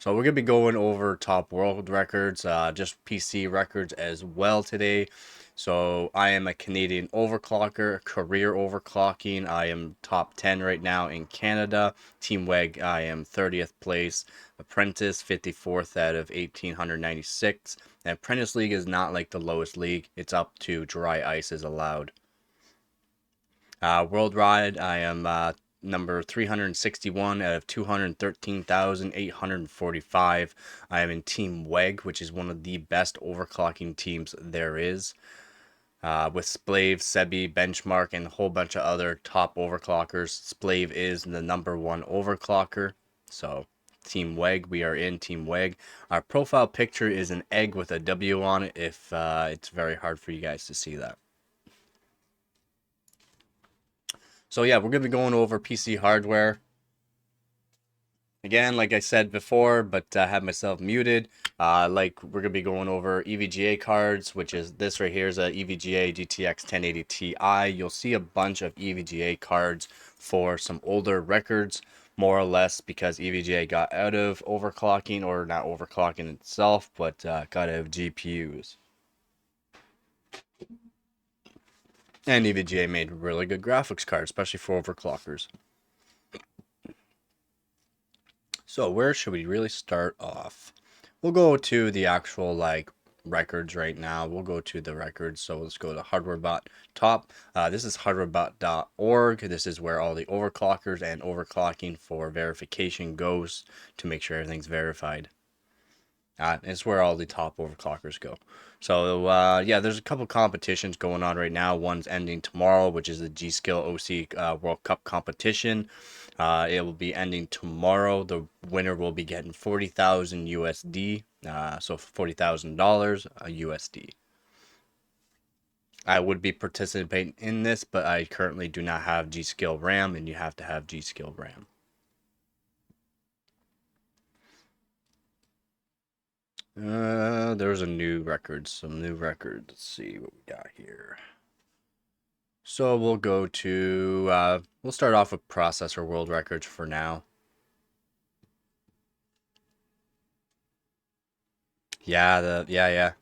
So we're gonna be going over top world records, just PC records as well today. So I am a Canadian overclocker, career overclocking. I am top 10 right now in Canada. Team WEG, I am 30th place. Apprentice, 54th out of 1896. And Apprentice League is not like the lowest league. It's up to dry ice is allowed. Worldwide, I am number 361 out of 213,845. I am in Team WEG, which is one of the best overclocking teams there is. With Splave, Sebi, Benchmark, and a whole bunch of other top overclockers. Splave is the number 1 overclocker. So, Team WEG, we are in Team WEG. Our profile picture is an egg with a W on it, if it's very hard for you guys to see that. So yeah, we're gonna be going over PC hardware. Again, like I said before, but I have myself muted. Like we're gonna be going over EVGA cards, which is this right here is a EVGA GTX 1080 Ti. You'll see a bunch of EVGA cards for some older records, more or less because EVGA got out of overclocking, or not overclocking itself, but got out of GPUs. And EVGA made really good graphics cards, especially for overclockers. So where should we really start off? We'll go to the actual like records right now. We'll go to the records. So let's go to HardwareBot top. This is hardwarebot.org. This is where all the overclockers and overclocking for verification goes to make sure everything's verified. It's where all the top overclockers go. So yeah, there's a couple competitions going on right now. One's ending tomorrow, which is the G-Skill OC World Cup competition. It will be ending tomorrow. The winner will be getting 40,000 USD, so $40,000 USD. I would be participating in this, but I currently do not have G-Skill RAM, and you have to have G-Skill RAM. There's some new records. Let's see what we got here. So we'll go to, we'll start off with processor world records for now. Yeah, the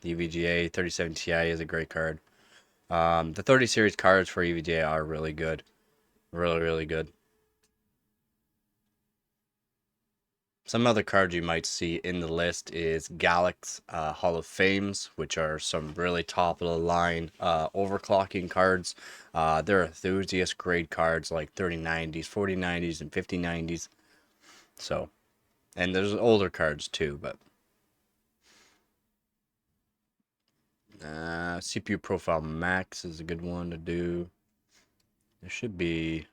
EVGA 37 Ti is a great card. The 30 series cards for EVGA are really good. Really, really good. Some other cards you might see in the list is Galax Hall of Fames, which are some really top of the line overclocking cards. They're enthusiast grade cards like 3090s, 4090s, and 5090s. So, and there's older cards too, but CPU Profile Max is a good one to do. There should be a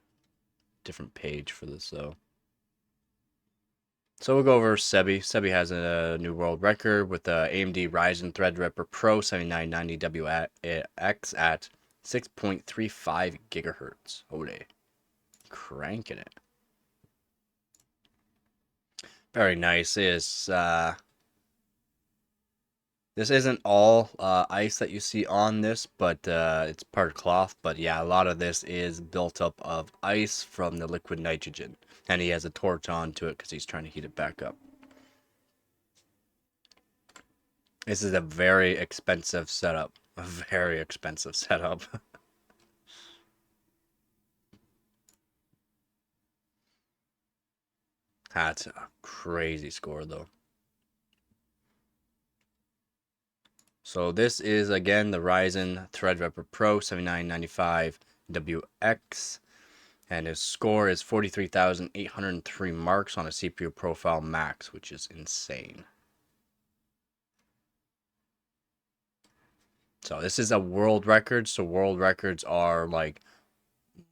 different page for this though. So we'll go over Sebi. Sebi has a new world record with the AMD Ryzen Threadripper Pro 7990WX at 6.35 gigahertz. Ole. Cranking it. Very nice. This isn't all ice that you see on this, but it's part cloth. But yeah, a lot of this is built up of ice from the liquid nitrogen. And he has a torch onto it because he's trying to heat it back up. This is a very expensive setup. A very expensive setup. That's a crazy score, though. So this is, again, the Ryzen Threadripper Pro 7995WX. And his score is 43,803 marks on a CPU Profile Max, which is insane. So this is a world record. So world records are like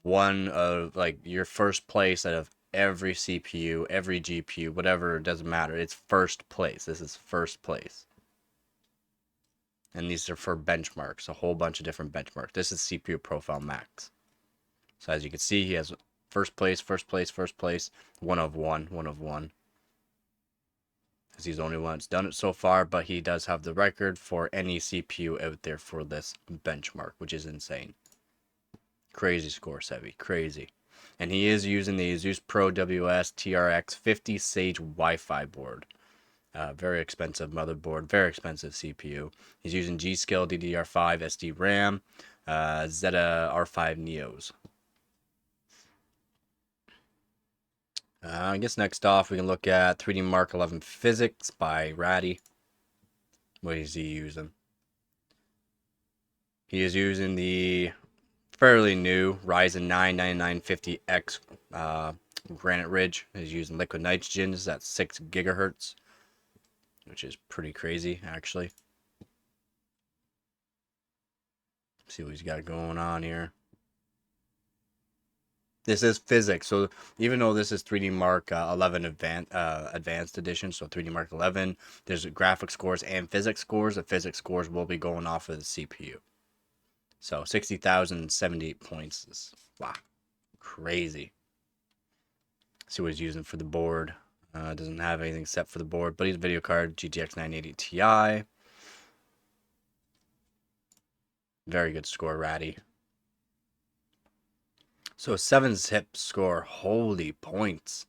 one of like your first place out of every CPU, every GPU, whatever, it doesn't matter. It's first place. This is first place. And these are for benchmarks, a whole bunch of different benchmarks. This is CPU Profile Max. So as you can see, he has first place, first place, first place, one of one, one of one. Because he's the only one that's done it so far, but he does have the record for any CPU out there for this benchmark, which is insane. Crazy score, Sevi. Crazy. And he is using the Asus Pro WS TRX 50 Sage Wi-Fi board. Very expensive motherboard, very expensive CPU. He's using G-Skill DDR5 SD RAM, Zeta R5 Neos. I guess next off we can look at 3D Mark 11 Physics by Ratty. What is he using? He is using the fairly new Ryzen 9 9950X Granite Ridge. He's using liquid nitrogen. Is at 6 gigahertz, which is pretty crazy, actually. Let's see what he's got going on here. This is physics, so even though this is 3D Mark 11 Advanced Edition, so 3D Mark 11, there's graphics scores and physics scores. The physics scores will be going off of the CPU. So 60,078 points is, wow, crazy. See what he's using for the board. Doesn't have anything set for the board, but he's a video card, GTX 980 Ti. Very good score, Ratty. So 7-zip score, holy points.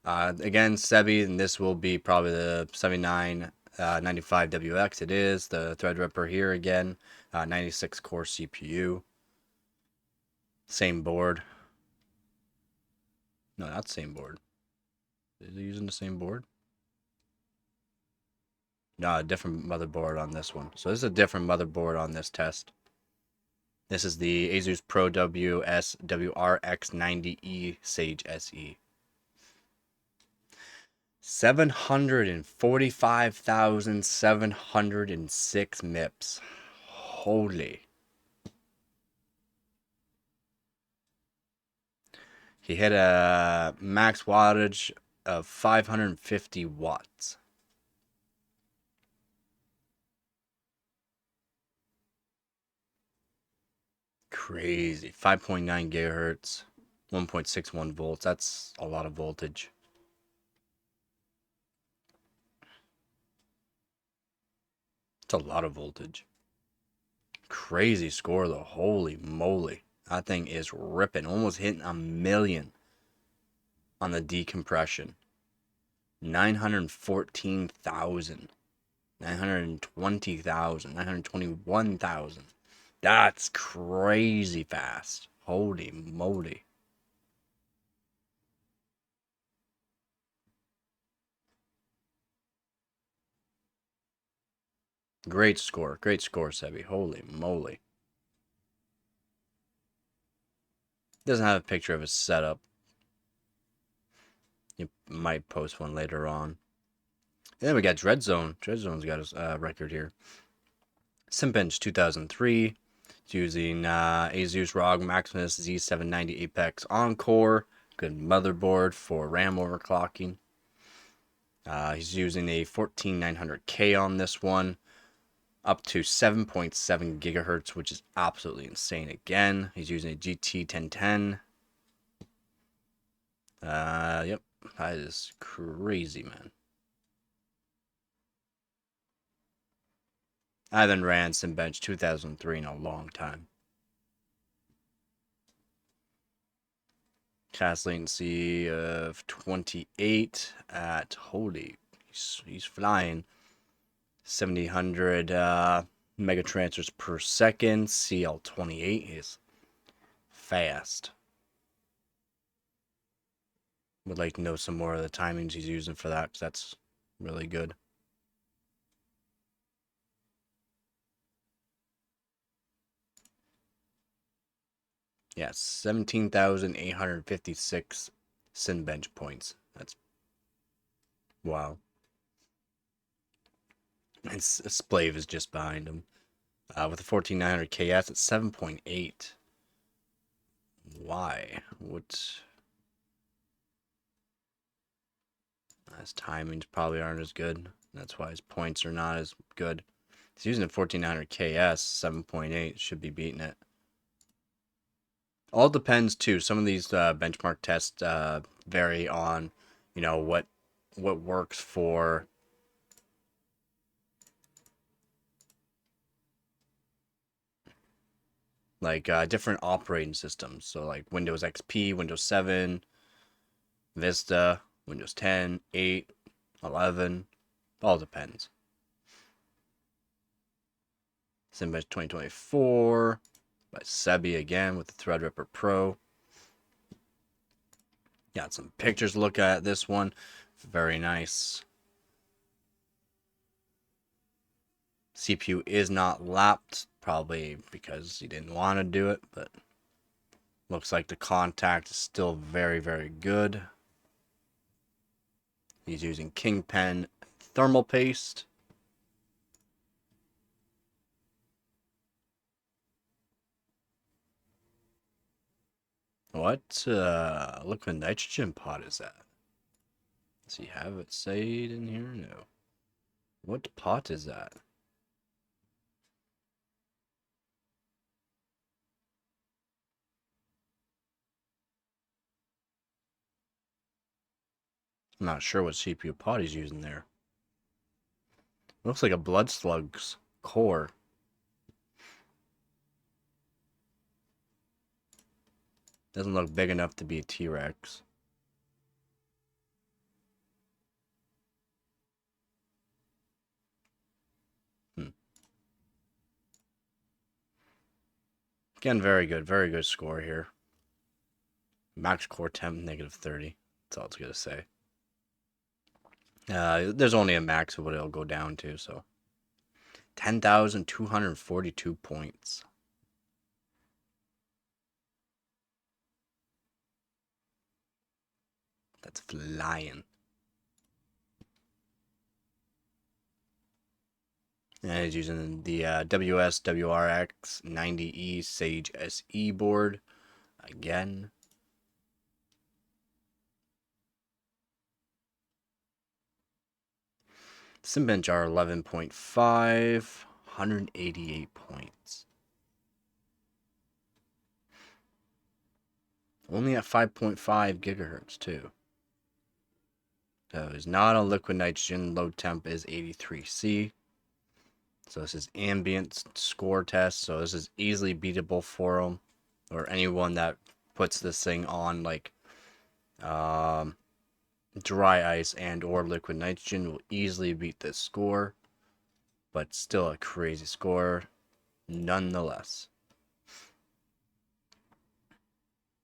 Again, Sebi, and this will be probably the 7995WX. It is the Threadripper here again, 96 core CPU. Same board. No, not same board. Is he using the same board? No, a different motherboard on this one. So this is a different motherboard on this test. This is the Asus Pro WS WRX90E Sage SE. 745,706 MIPS. Holy. He hit a max wattage of 550 watts. Crazy. 5.9 gigahertz, 1.61 volts. That's a lot of voltage. It's a lot of voltage. Crazy score though. Holy moly. That thing is ripping. Almost hitting a million on the decompression. 914,000. 920,000. 921,000. That's crazy fast. Holy moly. Great score, Sebi. Holy moly. Doesn't have a picture of his setup. You might post one later on. And then we got Dreadzone. Dreadzone's got his record here. Simbench 2003. It's using Asus ROG Maximus Z790 Apex Encore. Good motherboard for RAM overclocking. He's using a 14900K on this one. Up to 7.7 gigahertz, which is absolutely insane again. He's using a GT 1010. Yep, that is crazy, man. I haven't ran Simbench 2003 in a long time. Cast latency of 28 at, holy, he's flying. 7,000 megatransfers per second. CL28 is fast. Would like to know some more of the timings he's using for that, because that's really good. Yeah, 17,856 Simbench points. That's wow. And Splave is just behind him. With a 14900 KS at 7.8. Why? What? His timings probably aren't as good. That's why his points are not as good. He's using a 14900 KS, 7.8. Should be beating it. All depends too. Some of these benchmark tests vary on, you know, what works for like different operating systems. So like Windows XP, Windows 7, Vista, Windows 10, 8, 11. All depends. Cinebench 2024 by Sebi again with the Threadripper Pro. Got some pictures to look at this one. Very nice. CPU is not lapped, probably because he didn't want to do it, but looks like the contact is still very, very good. He's using Kingpen thermal paste. What liquid nitrogen pot is that? Does he have it saved in here? No. What pot is that? I'm not sure what CPU pot he's using there. Looks like a blood slug's core. Doesn't look big enough to be a T-Rex. Again, very good score here. Max core temp, -30. That's all it's gonna say. There's only a max of what it'll go down to, so 10,242 points. That's flying. And he's using the WS-WRX 90E Sage SE board again. Cinebench are 11.5, 188 points. Only at 5.5 gigahertz too. So it's not on liquid nitrogen. Low temp is 83C. So this is ambient score test. So this is easily beatable for them, or anyone that puts this thing on like dry ice and or liquid nitrogen will easily beat this score. But still a crazy score nonetheless.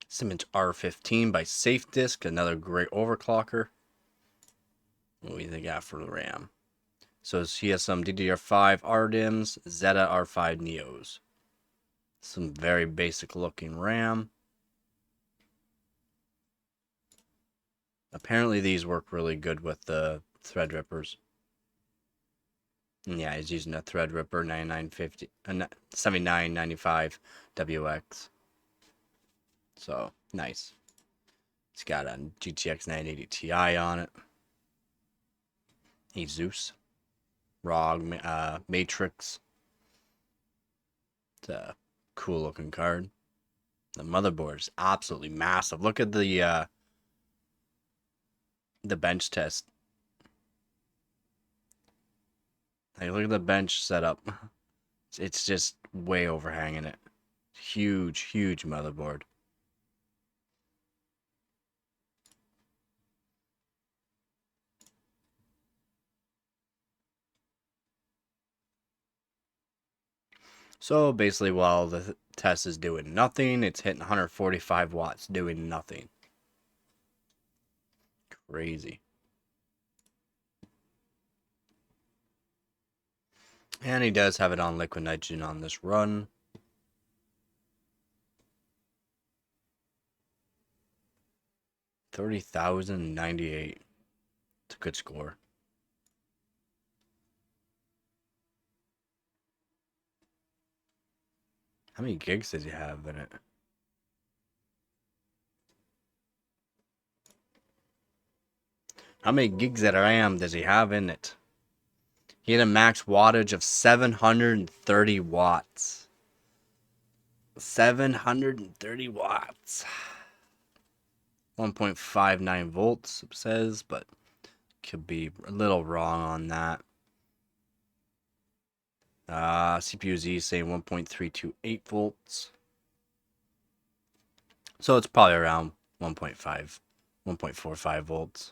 Cinebench R15 by Safe Disk, another great overclocker. What do they got for the RAM? So he has some DDR5 RDIMMs, Zeta R5 Neos. Some very basic looking RAM. Apparently these work really good with the Threadrippers. And yeah, he's using a Threadripper 7995 WX. So, nice. It's got a GTX 980 Ti on it. He's Zeus. ROG Matrix. It's a cool looking card. The motherboard is absolutely massive. Look at the bench test. Like, look at the bench setup. It's just way overhanging it. Huge motherboard. So basically, while the test is doing nothing, it's hitting 145 watts doing nothing. Crazy. And he does have it on liquid nitrogen on this run. $30,098. It's a good score. How many gigs does he have in it? How many gigs of RAM does he have in it? He had a max wattage of 730 watts. 730 watts. 1.59 volts, it says, but could be a little wrong on that. CPU Z saying 1.328 volts. So it's probably around 1.5, 1.45 volts.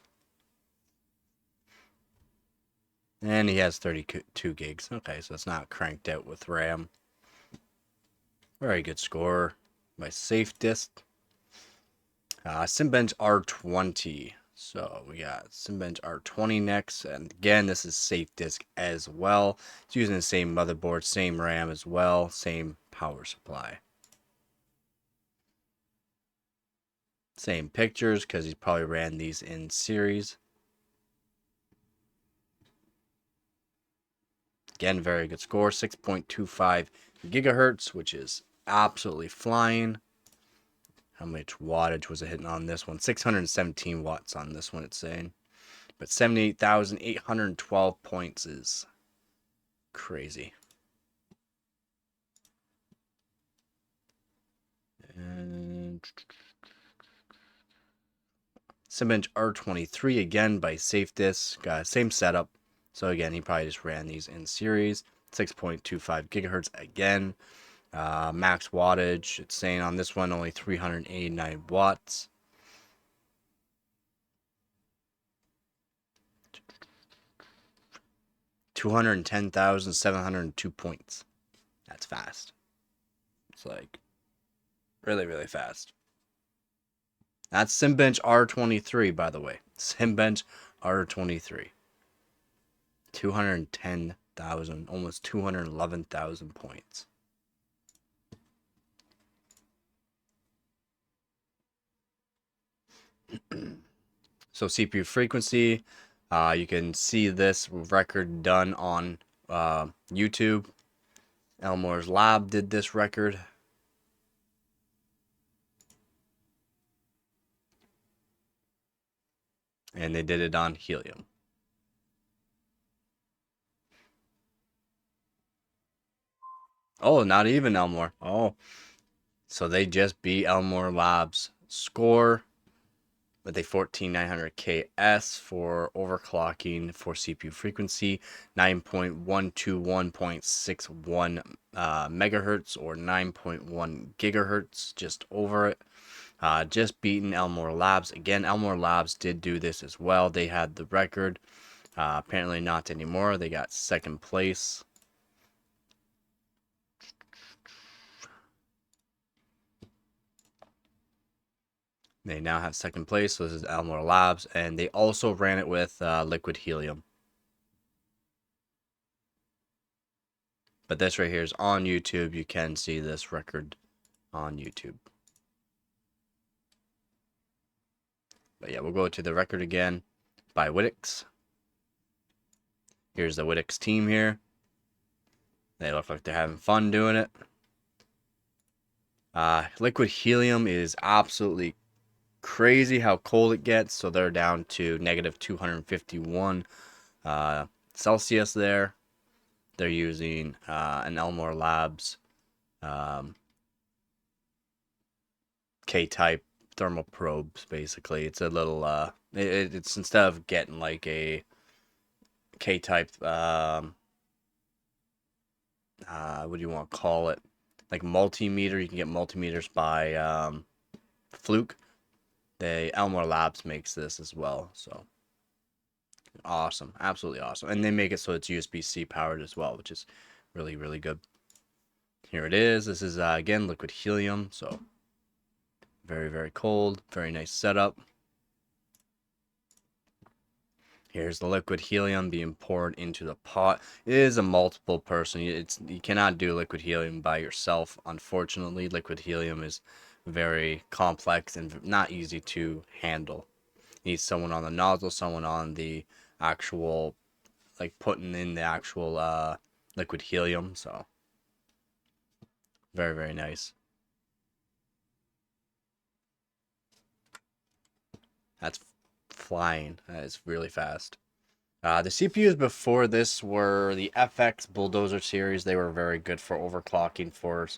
And he has 32 gigs. Okay, so it's not cranked out with RAM. Very good score by Safe Disk. Simbench R20. So we got Simbench R20 next. And again, this is Safe Disk as well. It's using the same motherboard, same RAM as well, same power supply. Same pictures because he probably ran these in series. Again, very good score, 6.25 gigahertz, which is absolutely flying. How much wattage was it hitting on this one? 617 watts on this one, it's saying. But 78,812 points is crazy. And Simbench R23 again by SafeDisk. Same setup. So again, he probably just ran these in series. 6.25 gigahertz again. Max wattage, it's saying on this one only 389 watts. $210,702 points. That's fast. It's like really, really fast. That's Simbench R23, by the way. Simbench R23. 210,000, almost 211,000 points. So CPU frequency, you can see this record done on YouTube. Elmore's Lab did this record. And they did it on helium. Oh, not even Elmore. Oh, so they just beat Elmore Labs score with a 14900KS for overclocking for CPU frequency, 9.121.61 megahertz or 9.1 gigahertz, just over it. Just beaten Elmore Labs. Again, Elmore Labs did do this as well. They had the record. Apparently not anymore. They got second place. They now have second place. So this is Elmore Labs. And they also ran it with liquid helium. But this right here is on YouTube. You can see this record on YouTube. But yeah, we'll go to the record again by Wittix. Here's the Wittix team here. They look like they're having fun doing it. Liquid helium is absolutely crazy how cold it gets. So they're down to negative 251 Celsius there. They're using an Elmore Labs K-type thermal probes, basically. It's a little, it's instead of getting like a K-type, what do you want to call it? Like multimeter, you can get multimeters by Fluke. The Elmore Labs makes this as well, so awesome, absolutely awesome. And they make it so it's USB-C powered as well, which is really, really good. Here it is. This is, again, liquid helium, so very, very cold. Very nice setup. Here's the liquid helium being poured into the pot. It is a multiple person. You cannot do liquid helium by yourself, unfortunately. Liquid helium is very complex and not easy to handle. You need someone on the nozzle, someone on the actual, like putting in the actual liquid helium. So very, very nice. That's flying. That is really fast. The CPUs before this were the FX Bulldozer series. They were very good for overclocking for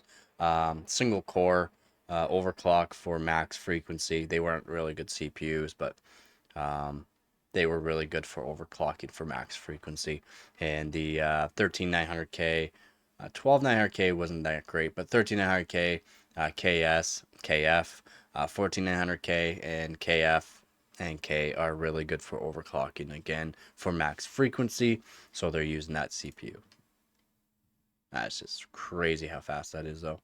single core overclock for max frequency. They weren't really good CPUs, but they were really good for overclocking for max frequency. And the 13900K, 12900K wasn't that great, but 13900K, KS, KF, 14900K, and KF and K are really good for overclocking again for max frequency. So they're using that CPU. That's just crazy how fast that is, though.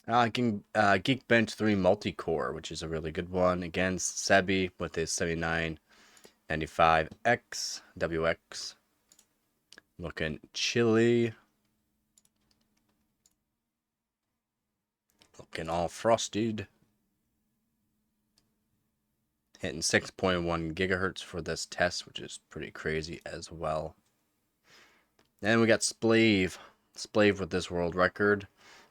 Geekbench 3 multi-core, which is a really good one. Again, Sebi with his 7995X WX. Looking chilly. Looking all frosted. Hitting 6.1 gigahertz for this test, which is pretty crazy as well. Then we got Splave. Splave with this world record.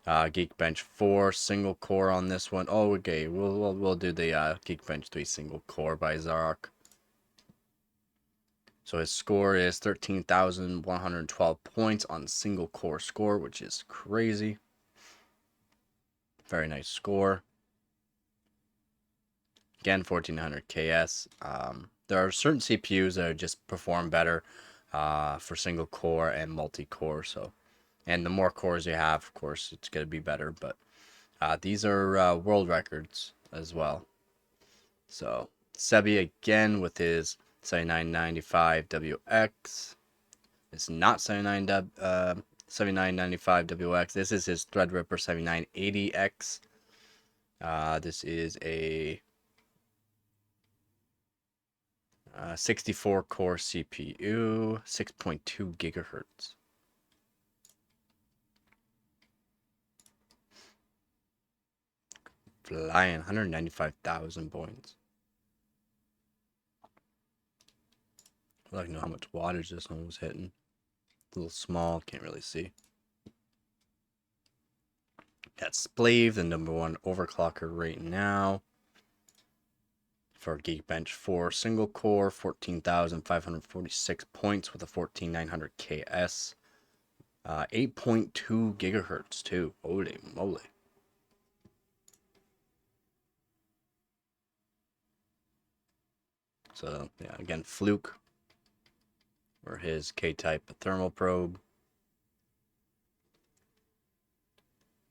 Geekbench 4 single core on this one. Oh, okay. We'll do the Geekbench 3 single core by Zarok. So his score is 13,112 points on single core score, which is crazy. Very nice score. Again, 1400 KS. There are certain CPUs that just perform better for single core and multi-core. So, and the more cores you have, of course, it's going to be better. But these are world records as well. So Sebi again with his 7995 WX. It's not 7995 WX. This is his Threadripper 7980X. This is a 64 core CPU, 6.2 gigahertz. Flying 195,000 points. I'd like to know how much wattage this one was hitting. A little small, can't really see. Got Splave, the #1 overclocker right now. For Geekbench 4 single core, 14,546 points with a 14,900 KS. 8.2 gigahertz too. Holy moly. So yeah, again, Fluke or his K-type thermal probe.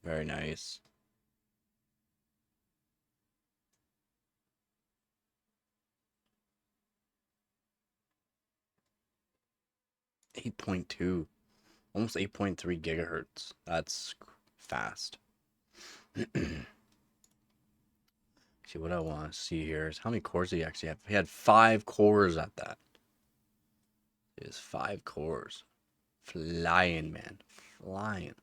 Very nice. 8.2, almost 8.3 gigahertz. That's fast. See, what I want to see here is how many cores did he actually have. He had 5 cores at that. It is 5 cores. Flying, man. Flying.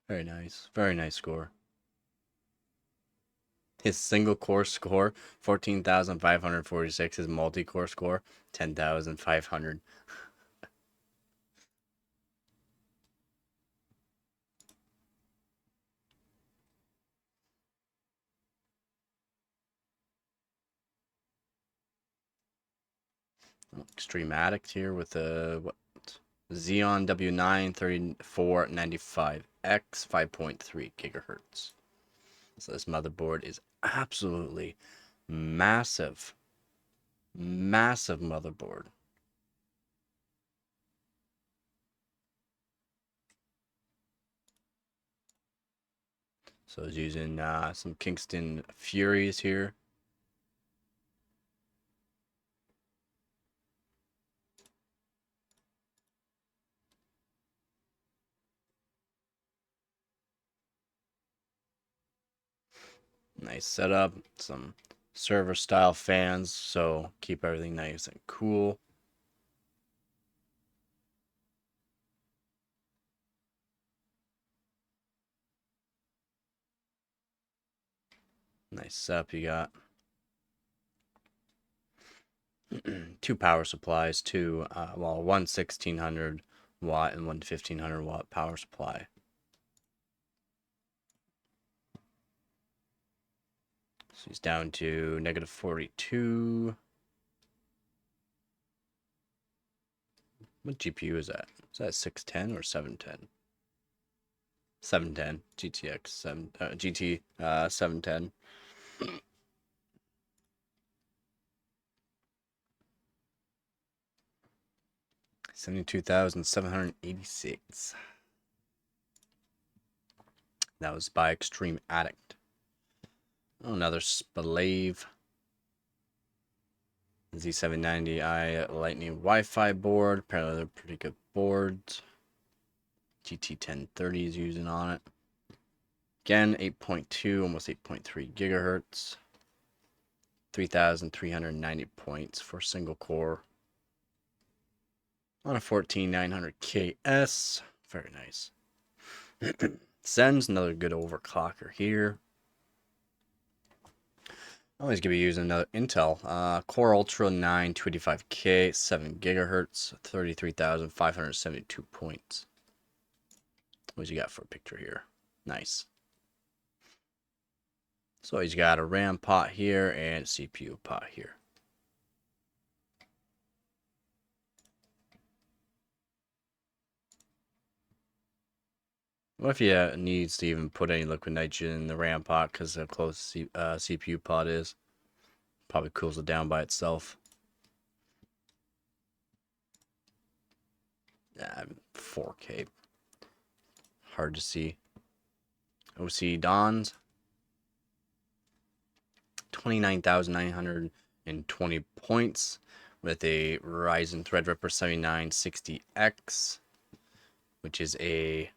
Very nice. Very nice score. His single core score, 14,546. His multi-core score, 10,500. Extreme Addict here with the what? Xeon W9 3495X, 5.3 gigahertz. So this motherboard is absolutely massive. Massive motherboard. So it's using some Kingston Furies here. Nice setup. Some server style fans, so keep everything nice and cool. Nice setup you got. 2 power supplies, one 1600 watt and one 1500 watt power supply. So he's down to -42. What GPU is that? Is that 610 or 710? 710 GTX 7 GT 710. 72,786. That was by Extreme Addict. Oh, another Spalave Z790i Lightning Wi-Fi board. Apparently they're pretty good boards. GT1030 is using on it. Again, 8.2, almost 8.3 gigahertz. 3,390 points for single core. On a 14900KS. Very nice. Sen's another good overclocker here. Always gonna be using another Intel Core Ultra 9 285K 7 gigahertz 33,572 points. What you got for a picture here? Nice. So he's got a RAM pot here and a CPU pot here. What if he needs to even put any liquid nitrogen in the RAM pot because of how close the CPU pot is? Probably cools it down by itself. 4K. Hard to see. OC Dons. 29,920 points with a Ryzen Threadripper 7960X, which is a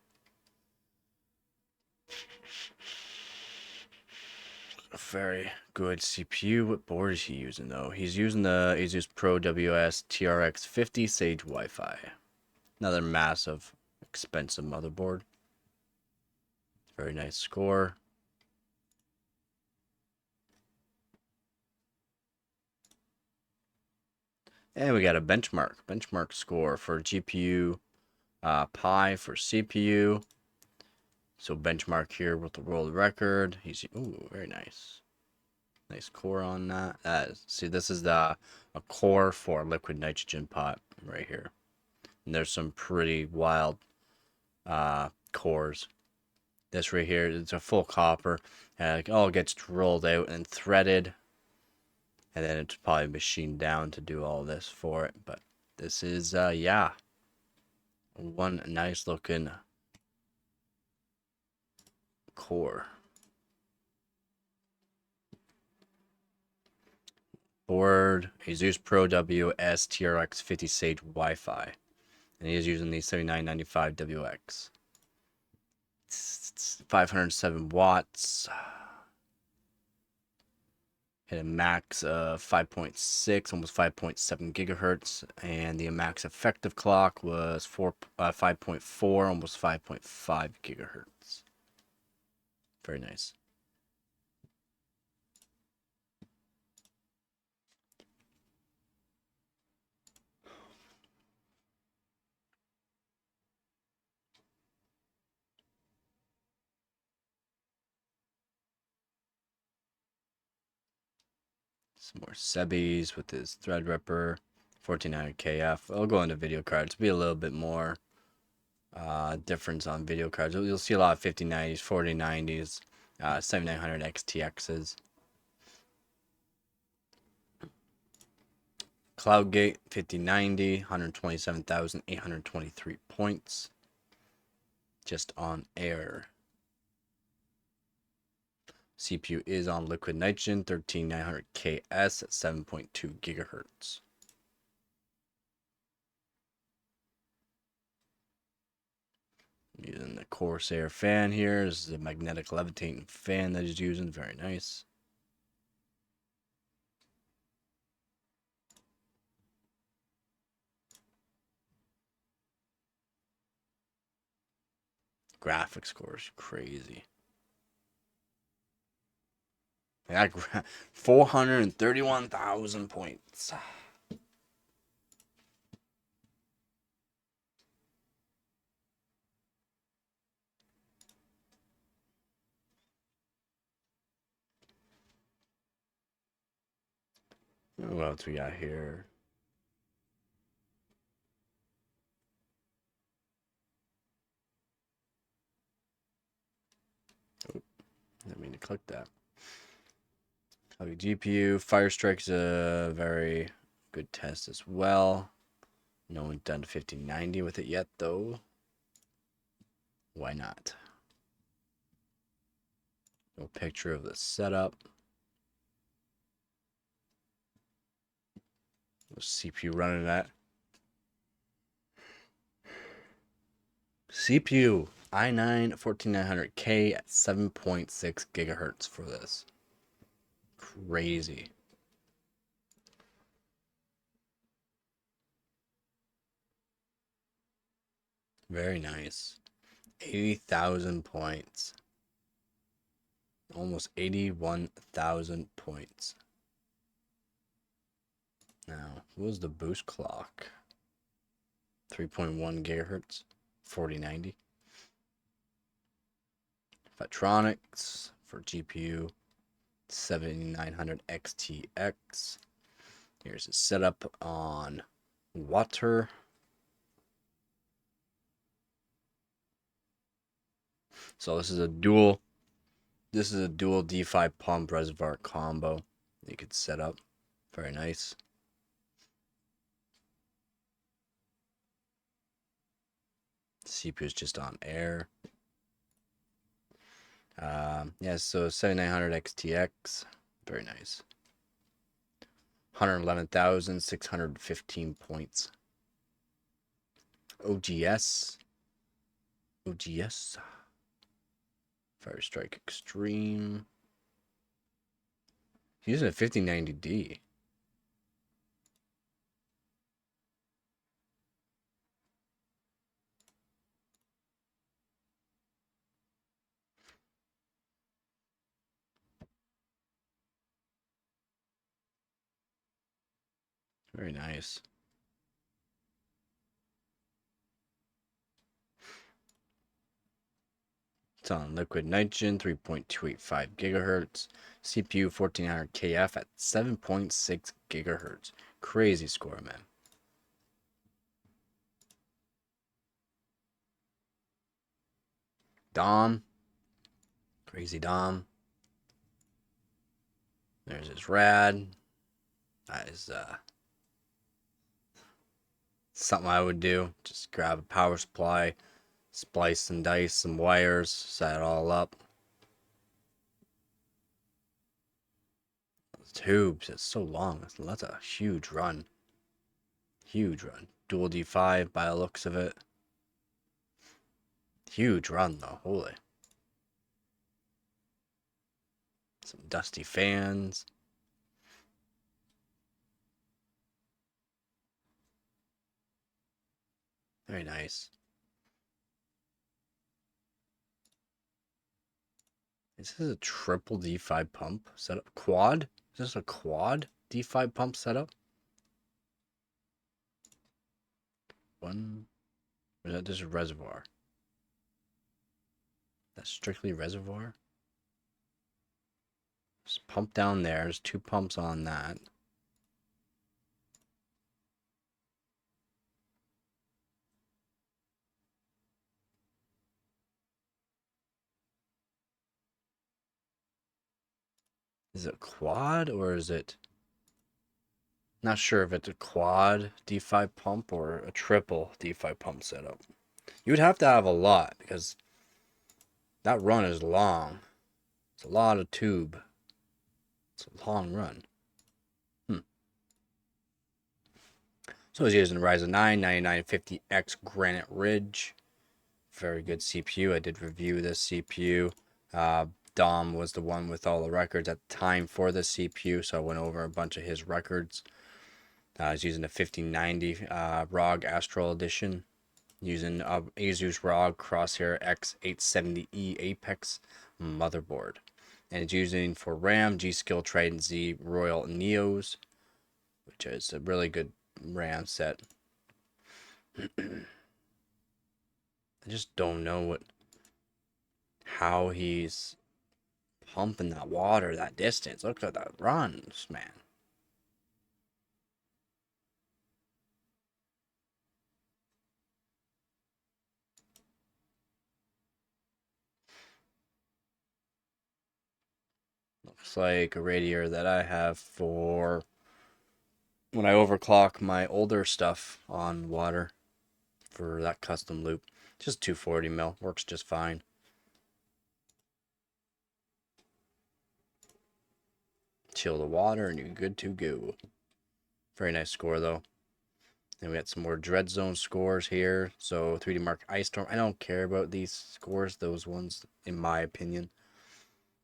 very good CPU. What board is he using though? He's using the Asus Pro WS TRX 50 Sage Wi-Fi. Another massive, expensive motherboard. Very nice score. And we got a benchmark score for GPU, Pi for CPU. So benchmark here with the world record. He's very nice. Nice core on that. See, this is a core for liquid nitrogen pot right here. And there's some pretty wild cores. This right here, it's a full copper. It all gets rolled out and threaded. And then it's probably machined down to do all this for it. But this is, yeah. One nice looking core. Board, Asus Pro WS TRX 50 Sage Wi-Fi. And he is using the 7995 WX. It's 507 watts. Hit a max of 5.6, almost 5.7 gigahertz. And the max effective clock was 5.4, almost 5.5 gigahertz. Very nice. Some more Sebis with his Threadripper, 1400KF. I'll go into video cards. Be a little bit more difference on video cards. You'll see a lot of 5090s, 4090s, 7900 XTXs. Cloudgate 5090, 127,823 points. Just on air. CPU is on liquid nitrogen, 13900KS at 7.2 gigahertz. Using the Corsair fan here. This is a magnetic levitating fan that he's using. Very nice. Graphics score is crazy. I got 431,000 points. What else we got here? Oh, didn't mean to click that. GPU, Firestrike's a very good test as well. No one's done 5090 with it yet, though. Why not? A picture of the setup. CPU running at. CPU i9 14900K at 7.6 gigahertz for this. Crazy. Very nice. 80,000 points. Almost 81,000 points. Now, what was the boost clock? 3.1 gigahertz. 4090. Photronics for GPU. 7900 XTX. Here's a setup on water. So this is a dual D5 pump reservoir combo you could set up. Very nice. CPU is just on air. Yeah, so 7900 XTX. Very nice. 111,615 points. OGS. Fire Strike Extreme. He's using a 5090D. Very nice. It's on liquid nitrogen, 3.285 gigahertz. CPU 1400 KF at 7.6 gigahertz. Crazy score, man. Dom. Crazy Dom. There's his rad. That is something I would do. Just grab a power supply, splice and dice some wires, set it all up. Those tubes, it's so long. That's a huge run. Huge run. Dual D5 by the looks of it. Huge run though, holy. Some dusty fans. Very nice. Is this a triple D5 pump setup? Quad? Is this a quad D5 pump setup? One. Or is that just a reservoir? That's strictly reservoir? There's a pump down there. There's two pumps on that. Is it a quad or is it... Not sure if it's a quad D5 pump or a triple D5 pump setup. You would have to have a lot because that run is long. It's a lot of tube. It's a long run. So I was using Ryzen 9 9950X Granite Ridge. Very good CPU. I did review this CPU. Dom was the one with all the records at the time for the CPU, so I went over a bunch of his records. I was using a 5090 ROG Astral Edition, using Asus ROG Crosshair X870E Apex motherboard. And it's using for RAM G-Skill Trident Z Royal Neos, which is a really good RAM set. I just don't know how he's pumping that water that distance. Look at that runs, man. Looks like a radiator that I have for when I overclock my older stuff on water for that custom loop. Just 240 mil, works just fine. Chill the water and you're good to go. Very nice score though. And we got some more Dread Zone scores here. So 3D Mark Ice Storm. I don't care about these scores, those ones, in my opinion.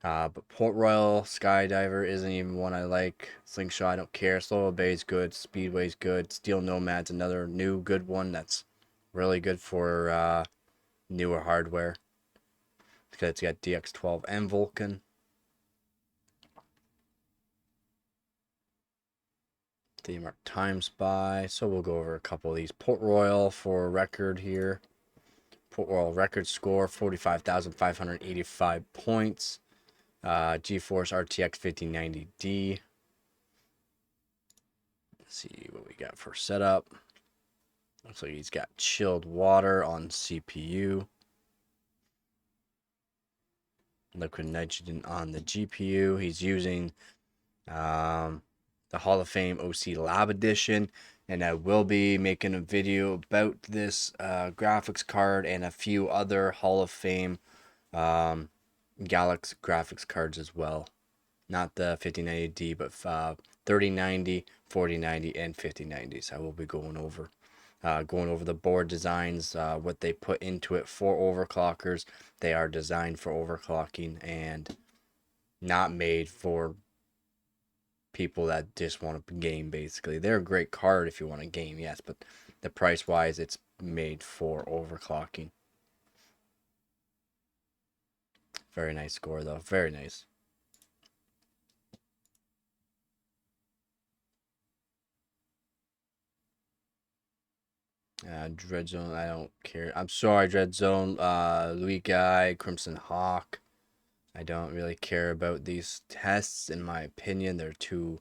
But Port Royal Skydiver isn't even one I like. Slingshot, I don't care. Slow Bay's good. Speedway's good. Steel Nomad's another new good one that's really good for newer hardware. Because it's got DX12 and Vulcan. The Mark Time Spy. So we'll go over a couple of these. Port Royal for record here. Port Royal record score 45,585 points. GeForce RTX 1590D. Let's see what we got for setup. Looks like he's got chilled water on CPU. Liquid nitrogen on the GPU. He's using the Hall of Fame OC Lab Edition. And I will be making a video about this graphics card and a few other Hall of Fame Galaxy graphics cards as well. Not the 5090D, but 3090, 4090, and 5090s. I will be going over the board designs, what they put into it for overclockers. They are designed for overclocking and not made for people that just want to game, basically. They're a great card if you want to game, yes, but the price wise, it's made for overclocking. Very nice score though, very nice. Dread Zone, I don't care. I'm sorry, Dread Zone. Louis Guy, Crimson Hawk. I don't really care about these tests, in my opinion. They're too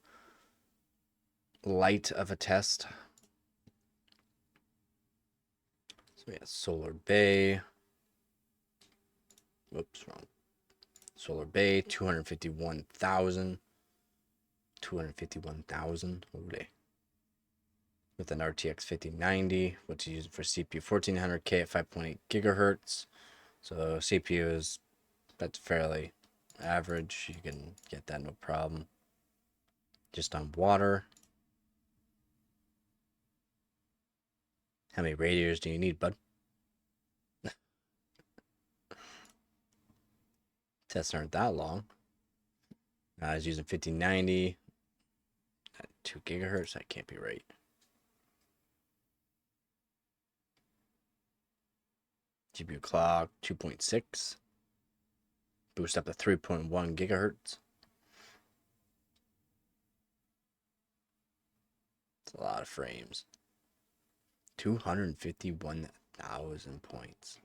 light of a test. So we have Solar Bay. Whoops, wrong. Solar Bay, 251,000. 251,000. Holy. With an RTX 5090, which is used for CPU 1400K at 5.8 gigahertz. So CPU that's fairly average. You can get that no problem. Just on water. How many radiators do you need, bud? Tests aren't that long. I was using 5090 at 2 gigahertz. That can't be right. GPU clock 2.6. Boost up to 3.1 gigahertz. It's a lot of frames. 251,000 points.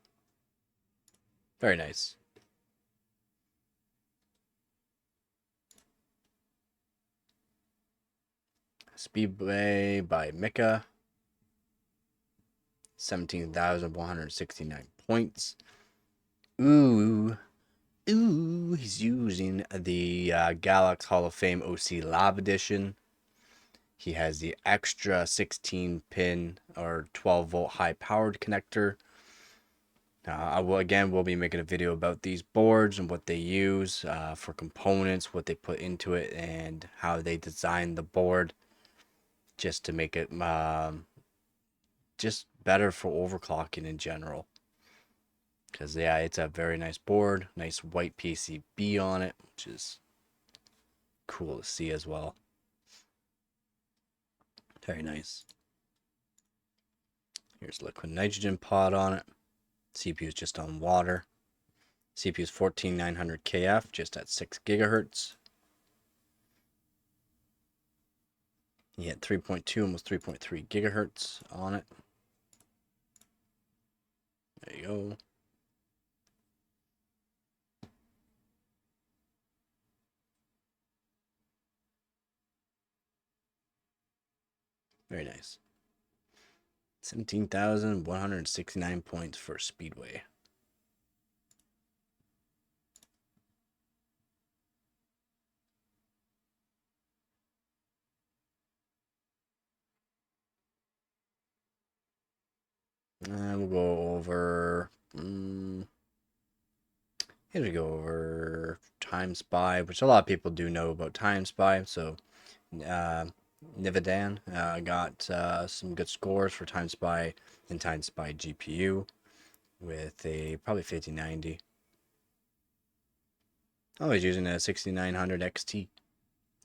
Very nice. Speedway by Mika. 17,169 points. Ooh, he's using the Galaxy Hall of Fame OC Lab Edition. He has the extra 16 pin or 12 volt high powered connector. We'll be making a video about these boards and what they use for components, what they put into it, and how they design the board just to make it just better for overclocking in general. Because, yeah, it's a very nice board. Nice white PCB on it, which is cool to see as well. Very nice. Here's liquid nitrogen pod on it. CPU is just on water. CPU is 14900 KF, just at 6 gigahertz. You had 3.2, almost 3.3 gigahertz on it. There you go. Very nice. 17,169 points for Speedway. And we'll go over. Here we go over Time Spy, which a lot of people do know about Time Spy. So Nivedan got some good scores for Time Spy and Time Spy GPU with a probably 5090. Oh, he's using a 6900 XT.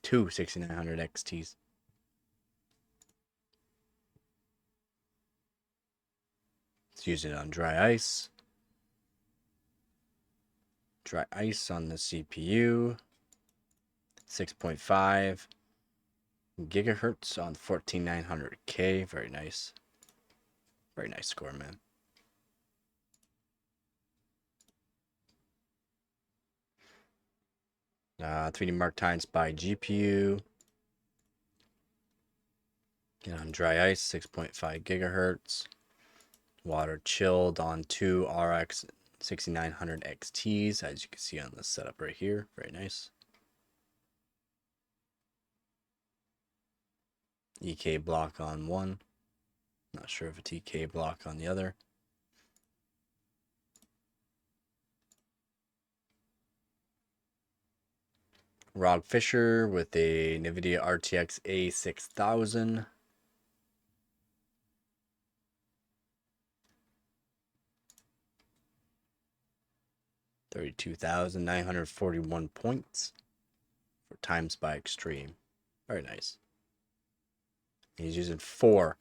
Two 6900 XTs. It's using it on dry ice. Dry ice on the CPU. 6.5 gigahertz on 14900K. Very nice. Very nice score, man. Uh, 3D Mark Time Spy GPU. Get on dry ice, 6.5 gigahertz. Water chilled on two RX 6900 XTs, as you can see on the setup right here. Very nice. EK block on one. Not sure if a TK block on the other. Rog Fisher with a NVIDIA RTX A6000. $32,941 points for Time Spy Extreme. Very nice. He's using four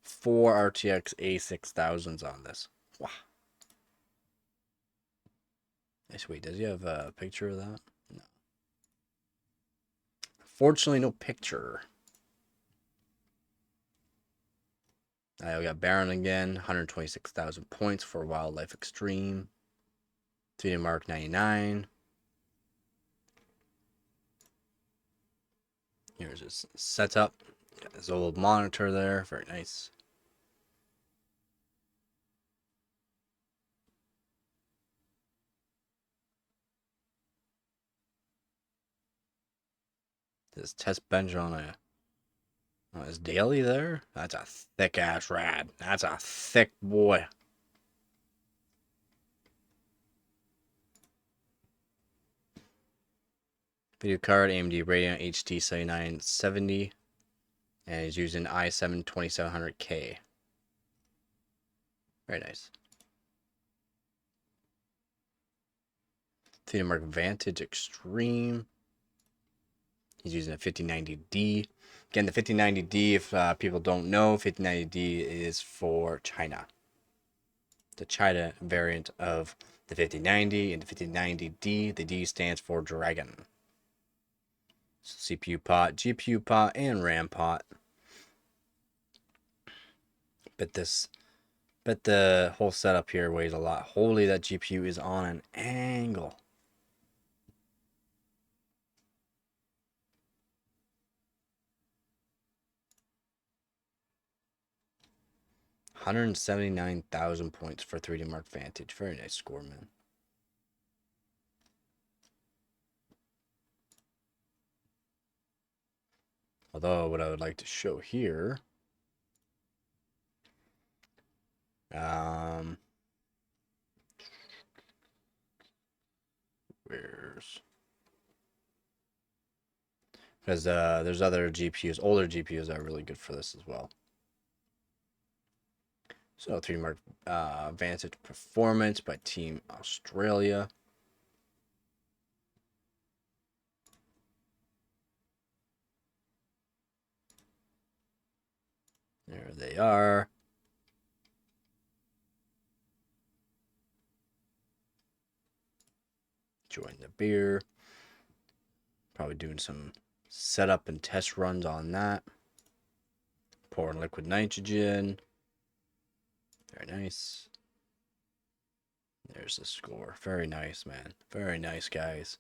RTX A6000s on this. Wow. Nice. Wait, does he have a picture of that? No. Fortunately, no picture. I got Baron again, 126,000 points for Wildlife Extreme. 3D Mark 99. Here's his setup. Got his old monitor there. Very nice. This test bench on his daily there. That's a thick ass rad. That's a thick boy. Video card AMD Radeon HD 7970, and he's using i7 2700K. Very nice. 3D Mark Vantage Extreme. He's using a 5090D. Again, the 5090D, if people don't know, 5090D is for China. The China variant of the 5090 and the 5090D. The D stands for Dragon. So CPU pot, GPU pot, and RAM pot. But the whole setup here weighs a lot. Holy, that GPU is on an angle. $179,000 points for 3D Mark Vantage. Very nice score, man. Although what I would like to show here, because there's other GPUs, older GPUs that are really good for this as well. So 3D Mark Vantage Performance by Team Australia. There they are. Join the beer. Probably doing some setup and test runs on that. Pouring liquid nitrogen. Very nice. There's the score. Very nice, man. Very nice, guys.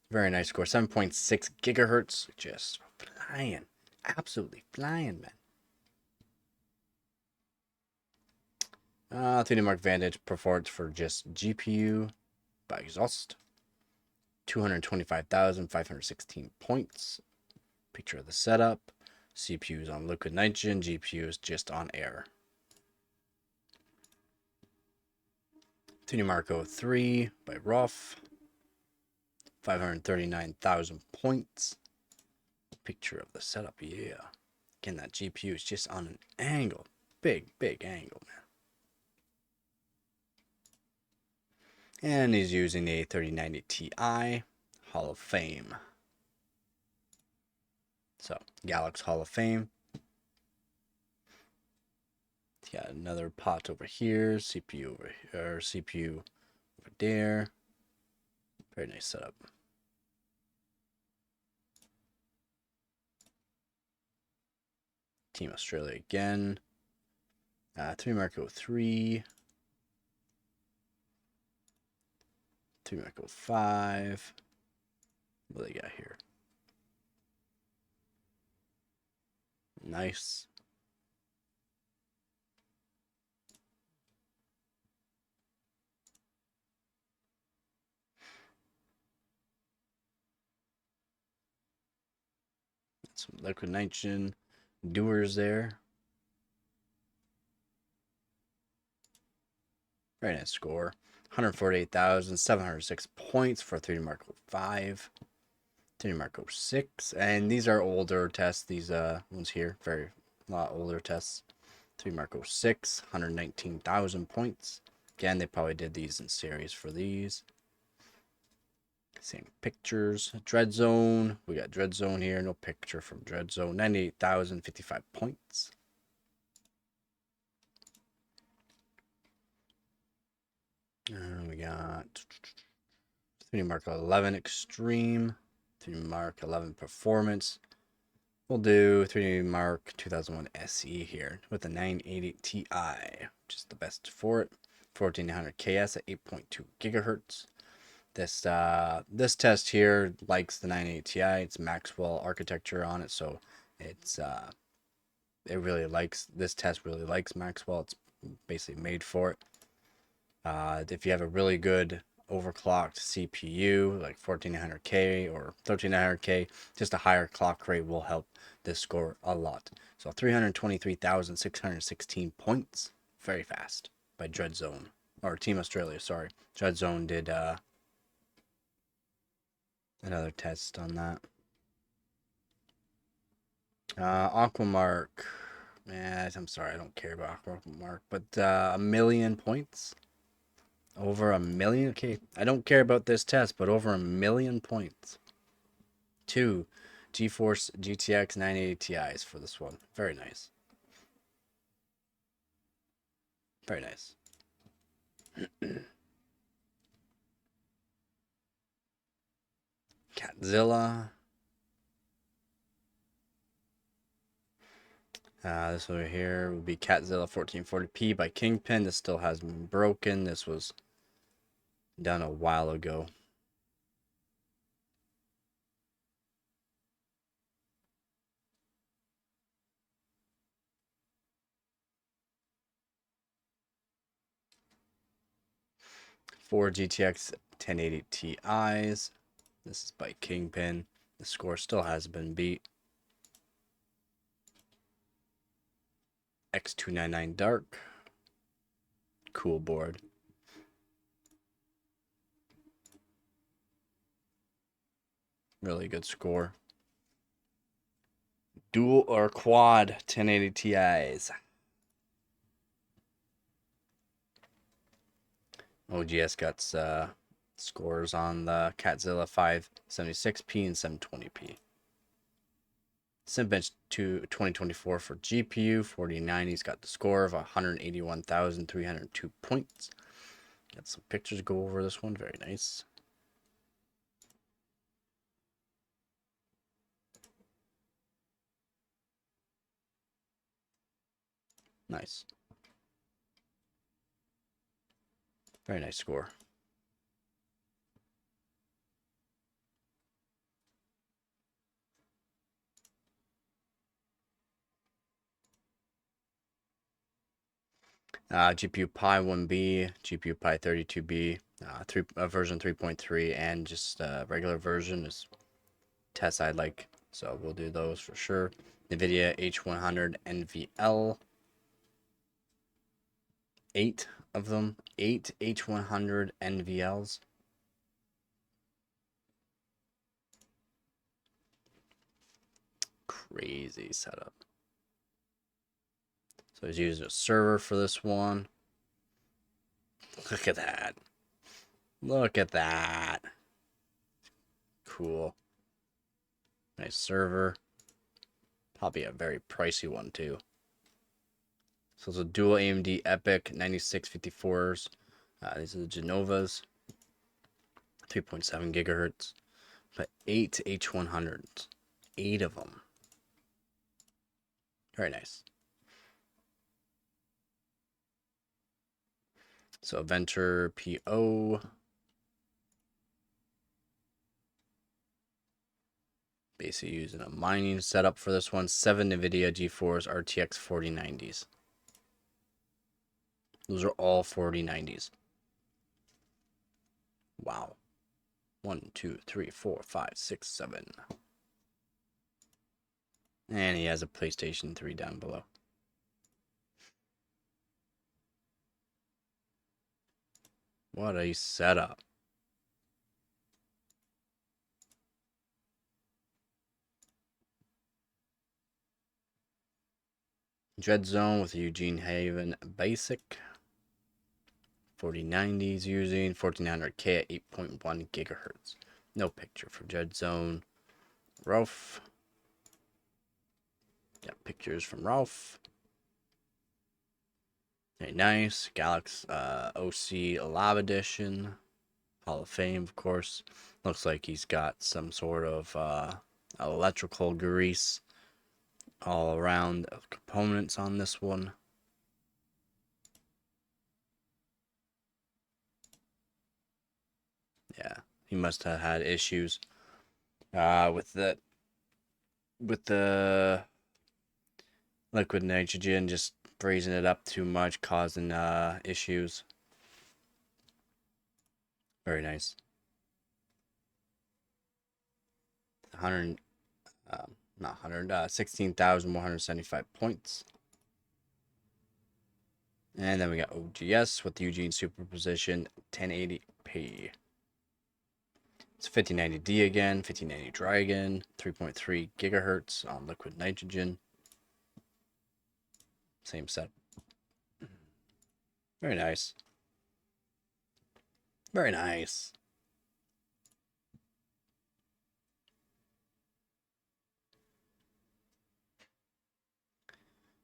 Very nice score. 7.6 gigahertz. Just flying. Absolutely flying, man. 3D Mark Vantage performance for just GPU by Exhaust. 225,516 points. Picture of the setup. CPU is on liquid nitrogen. GPU is just on air. 3D Mark 03 by Ruff. 539,000 points. Picture of the setup, yeah. Again, that GPU is just on an angle. Big angle, man. And he's using a 3090 Ti Hall of Fame. So, Galaxy Hall of Fame. Got another pot over here, CPU over here, or CPU over there. Very nice setup. Team Australia again. 3 Marco 3. 3 Marco 5. What do they got here? Nice. Some liquid nitrogen doers there. Very nice score. 148,706 points for 3D Marco 5. 3D Marco 6. And these are older tests. These ones here. Very lot older tests. 3D Marco 6. 119,000 points. Again, they probably did these in series for these. Same pictures. Dread Zone. We got Dread Zone here. No picture from Dread Zone. 98,055 points. We got 3D Mark 11 Extreme. 3D Mark 11 Performance. We'll do 3D Mark 2001 SE here with the 980 Ti, which is the best for it. 1400 KS at 8.2 gigahertz. This test here likes the 980 Ti. It's Maxwell architecture on it, so it's it really likes this test. Really likes Maxwell. It's basically made for it. If you have a really good overclocked CPU like 1400K or 1300K, just a higher clock rate will help this score a lot. So 323,616 points, very fast by Dread Zone or Team Australia. Sorry, Dread Zone did another test on that. Aquamark. I'm sorry, I don't care about Aquamark, but 1,000,000 points. Over 1,000,000. Okay, I don't care about this test, but over 1,000,000 points. 2 GeForce GTX 980 Ti's for this one. Very nice. Very nice. Catzilla. This over here will be Catzilla 1440p by Kingpin. This still hasn't been broken. This was done a while ago. Four GTX 1080 Ti's. This is by Kingpin. The score still hasn't been beat. X299 Dark. Cool board. Really good score. Dual or quad 1080 Ti's. OGS got scores on the Catzilla 576p and 720p. Cinebench 2024 for GPU 4090's got the score of 181,302 points. Got some pictures to go over this one. Very nice. Nice. Very nice score. GPU Pi 1B, GPU Pi 32B, version 3.3, and just regular version is tests I'd like. So we'll do those for sure. NVIDIA H100 NVL. 8 of them. 8 H100 NVLs. crazy setup. So he's using a server for this one. Look at that. Look at that. Cool. Nice server. Probably a very pricey one too. So it's a dual AMD EPYC 9654s. These are the Genovas. 3.7 gigahertz. But 8 H100s. 8 of them. Very nice. So Venture PO. Basically using a mining setup for this one. 7 NVIDIA GeForce RTX 4090s. Those are all 4090s. Wow. 1, 2, 3, 4, 5, 6, 7. And he has a PlayStation 3 down below. What a setup. Dread Zone with Eugene Haven Basic. 4090s using 1400K at 8.1 gigahertz. No picture for Dread Zone. Ralph. Got pictures from Ralph. Very nice. Galaxy OC Lab Edition. Hall of Fame, of course. Looks like he's got some sort of electrical grease all around of components on this one. Yeah, he must have had issues with the liquid nitrogen, just freezing it up too much, causing issues. Very nice. 100, not 100, 16,175 points. And then we got OGS with Eugene Superposition 1080p. It's 5090D again, 5090 Dragon, 3.3 gigahertz on liquid nitrogen. Same set. Very nice. Very nice.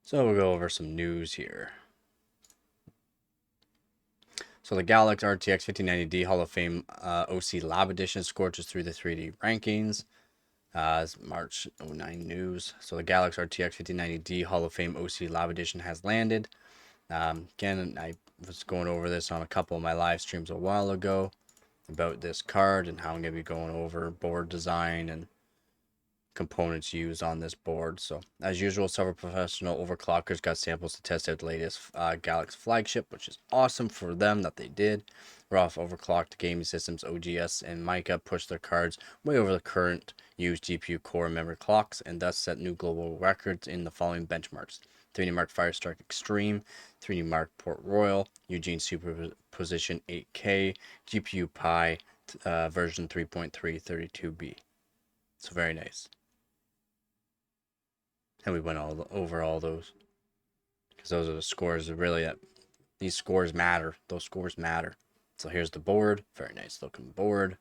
So we'll go over some news here. So the Galaxy RTX 5090D Hall of Fame OC Lab Edition scorches through the 3D rankings. March 09 news. So the Galaxy RTX 5090D Hall of Fame OC Lab Edition has landed. Again, I was going over this on a couple of my live streams a while ago about this card and how I'm going to be going over board design and components used on this board. So as usual, several professional overclockers got samples to test out the latest Galaxy flagship, which is awesome for them that they did. Rough Overclocked Gaming Systems OGS and Mica pushed their cards way over the current used GPU core and memory clocks and thus set new global records in the following benchmarks: 3D Mark Firestark Extreme, 3D Mark Port Royal, Eugene Superposition 8K, GPU Pi version 3.332B. So very nice. And we went over all those because those are the scores that really these scores matter. Those scores matter. So here's the board. Very nice looking board.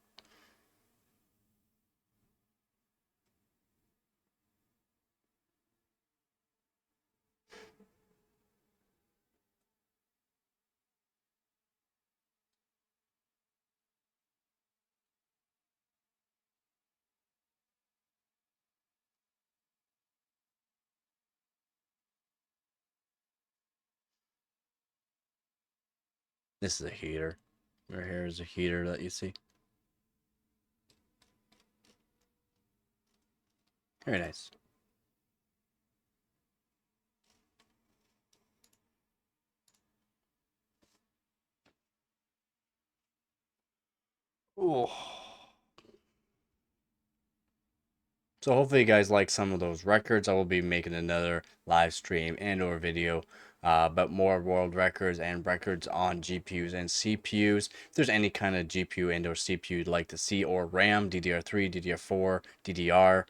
This is a heater. Right here is a heater that you see. Very nice. Oh. So hopefully you guys like some of those records. I will be making another live stream and or video about more world records and records on GPUs and CPUs. If there's any kind of GPU and or CPU you'd like to see, or RAM, DDR3, DDR4, DDR,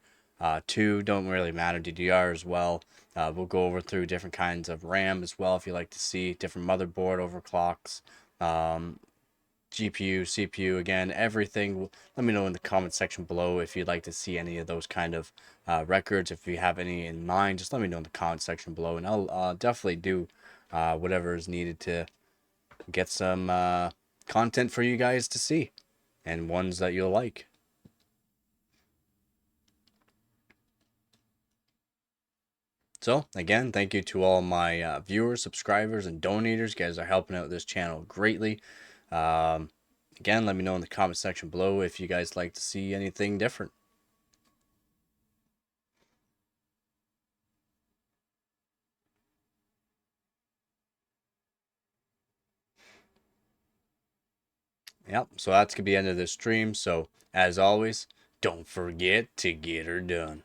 2 don't really matter. DDR as well. We'll go over through different kinds of RAM as well if you like to see different motherboard overclocks, GPU, CPU, again, everything. Let me know in the comment section below if you'd like to see any of those kind of records. If you have any in mind, just let me know in the comment section below, and I'll definitely do whatever is needed to get some content for you guys to see and ones that you'll like. So, again, thank you to all my viewers, subscribers, and donators. You guys are helping out this channel greatly. Um, Again, let me know in the comment section below if you guys like to see anything different. Yep, so that's going to be the end of this stream. So, as always, don't forget to get her done.